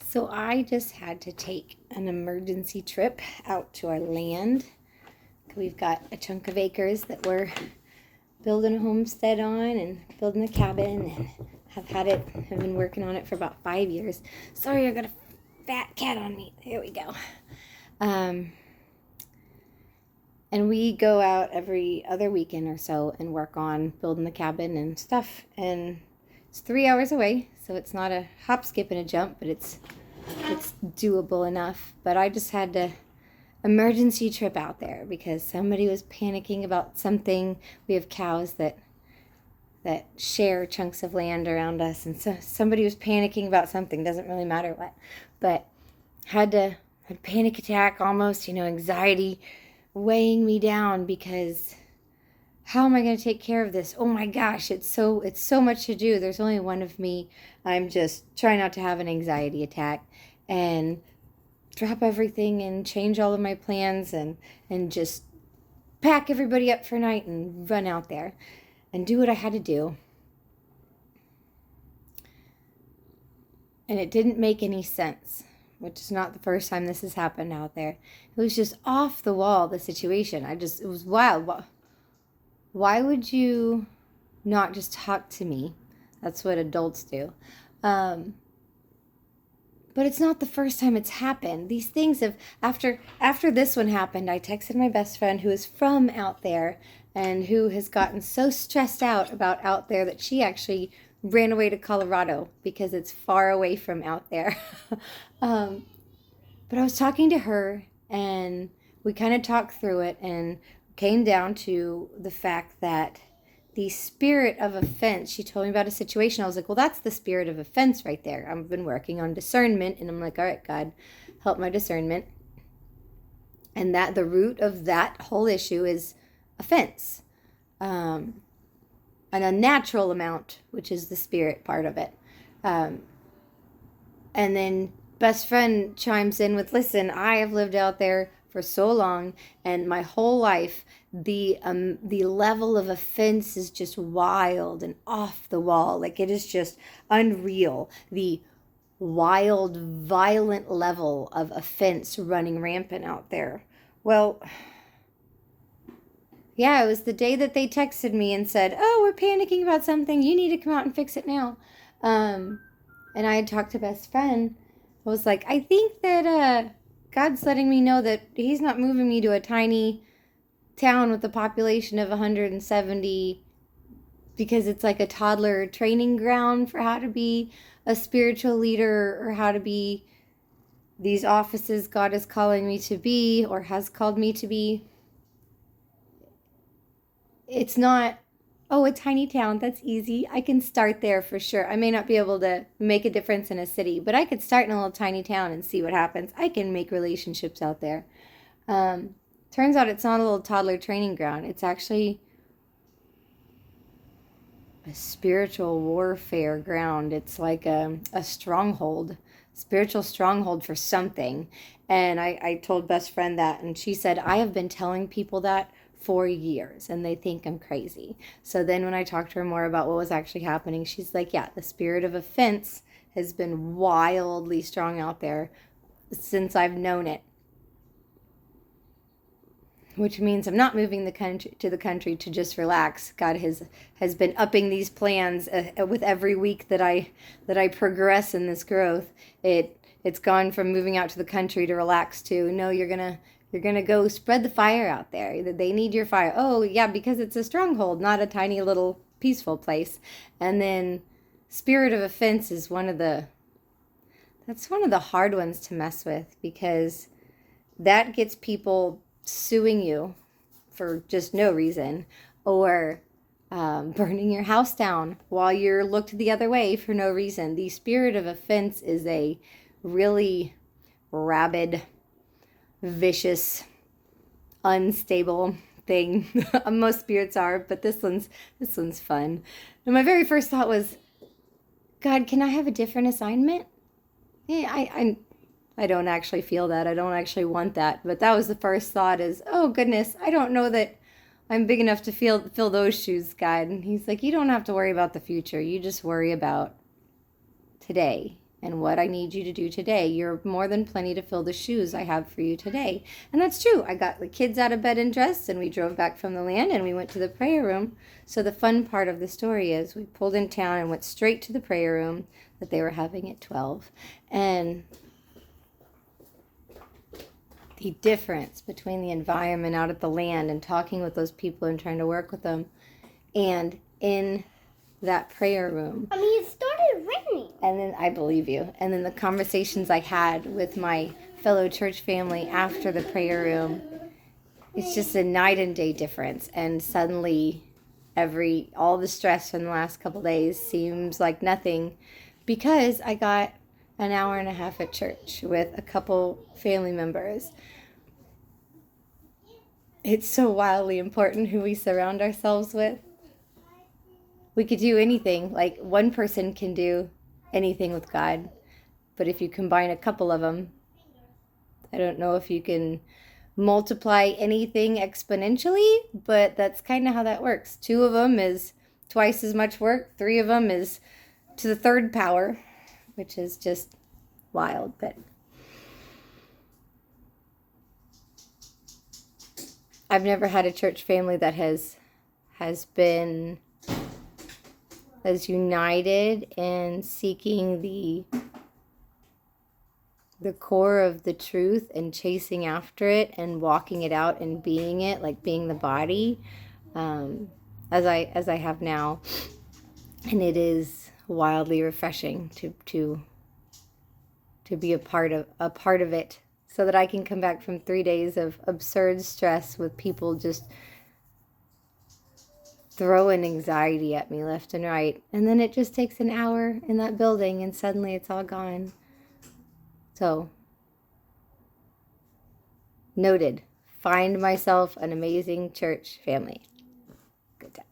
So I just had to take an emergency trip out to our land. We've got a chunk of acres that we're building a homestead on and building a cabin, and have been working on it for about 5 years. Sorry, I got a fat cat on me. There we go. And we go out every other weekend or so and work on building the cabin and stuff. And it's 3 hours away, so it's not a hop, skip, and a jump, but it's doable enough. But I just had to emergency trip out there because somebody was panicking about something. We have cows that share chunks of land around us, and so somebody was panicking about something. Doesn't really matter what, but had a panic attack almost, anxiety weighing me down because how am I going to take care of this? Oh my gosh, it's so much to do. There's only one of me. I'm just trying not to have an anxiety attack and drop everything and change all of my plans and just pack everybody up for night and run out there and do what I had to do. And it didn't make any sense, which is not the first time this has happened out there. It was just off the wall, the situation. It was wild. Why would you not just talk to me? That's what adults do. But it's not the first time it's happened. These things after this one happened, I texted my best friend who is from out there and who has gotten so stressed out about out there that she actually ran away to Colorado because it's far away from out there. But I was talking to her and we kind of talked through it and came down to the fact that the spirit of offense, she told me about a situation. I was like, well, that's the spirit of offense right there. I've been working on discernment, and I'm like, all right, God, help my discernment. And that the root of that whole issue is offense. An unnatural amount, which is the spirit part of it. And then best friend chimes in with, listen, I have lived out there for so long, and my whole life, the level of offense is just wild and off the wall. Like, it is just unreal. The wild, violent level of offense running rampant out there. Well, yeah, it was the day that they texted me and said, oh, we're panicking about something. You need to come out and fix it now. And I had talked to best friend. I was like, I think that God's letting me know that he's not moving me to a tiny town with a population of 170 because it's like a toddler training ground for how to be a spiritual leader or how to be these offices God is calling me to be or has called me to be. It's not, oh, a tiny town, that's easy. I can start there for sure. I may not be able to make a difference in a city, but I could start in a little tiny town and see what happens. I can make relationships out there. Turns out it's not a little toddler training ground. It's actually a spiritual warfare ground. It's like a stronghold, spiritual stronghold for something. And I told best friend that, and she said, I have been telling people that for years and they think I'm crazy. So then when I talked to her more about what was actually happening, she's like, yeah, the spirit of offense has been wildly strong out there since I've known it. Which means I'm not moving the country to just relax. God has been upping these plans with every week that I progress in this growth. It's gone from moving out to the country to relax to, no, you're gonna go spread the fire out there. They need your fire. Oh yeah, because it's a stronghold, not a tiny little peaceful place. And then spirit of offense is one of the hard ones to mess with because that gets people suing you for just no reason or burning your house down while you're looked the other way for no reason. The spirit of offense is a really rabid, vicious, unstable thing. Most spirits are, but this one's fun. And my very first thought was, God, can I have a different assignment? Yeah, I don't actually feel that. I don't actually want that. But that was the first thought is, oh goodness, I don't know that I'm big enough to fill those shoes, God. And he's like, you don't have to worry about the future. You just worry about today. and what I need you to do today. You're more than plenty to fill the shoes I have for you today. And that's true. I got the kids out of bed and dressed, and we drove back from the land, and we went to the prayer room. So the fun part of the story is we pulled in town and went straight to the prayer room that they were having at 12. And the difference between the environment out at the land and talking with those people and trying to work with them, and in that prayer room. I mean, it started raining. And then, I believe you. And then the conversations I had with my fellow church family after the prayer room, it's just a night and day difference. And suddenly all the stress from the last couple days seems like nothing, because I got an hour and a half at church with a couple family members. It's so wildly important who we surround ourselves with. We could do anything. Like, one person can do anything with God, but if you combine a couple of them, I don't know if you can multiply anything exponentially, but that's kind of how that works. 2 of them is twice as much work. 3 of them is to the 3rd power, which is just wild. But I've never had a church family that has been as united in seeking the core of the truth and chasing after it and walking it out and being it, like being the body, as I have now. And it is wildly refreshing to be a part of it, so that I can come back from 3 days of absurd stress with people just throwing anxiety at me left and right. And then it just takes an hour in that building and suddenly it's all gone. So, noted. Find myself an amazing church family. Good time.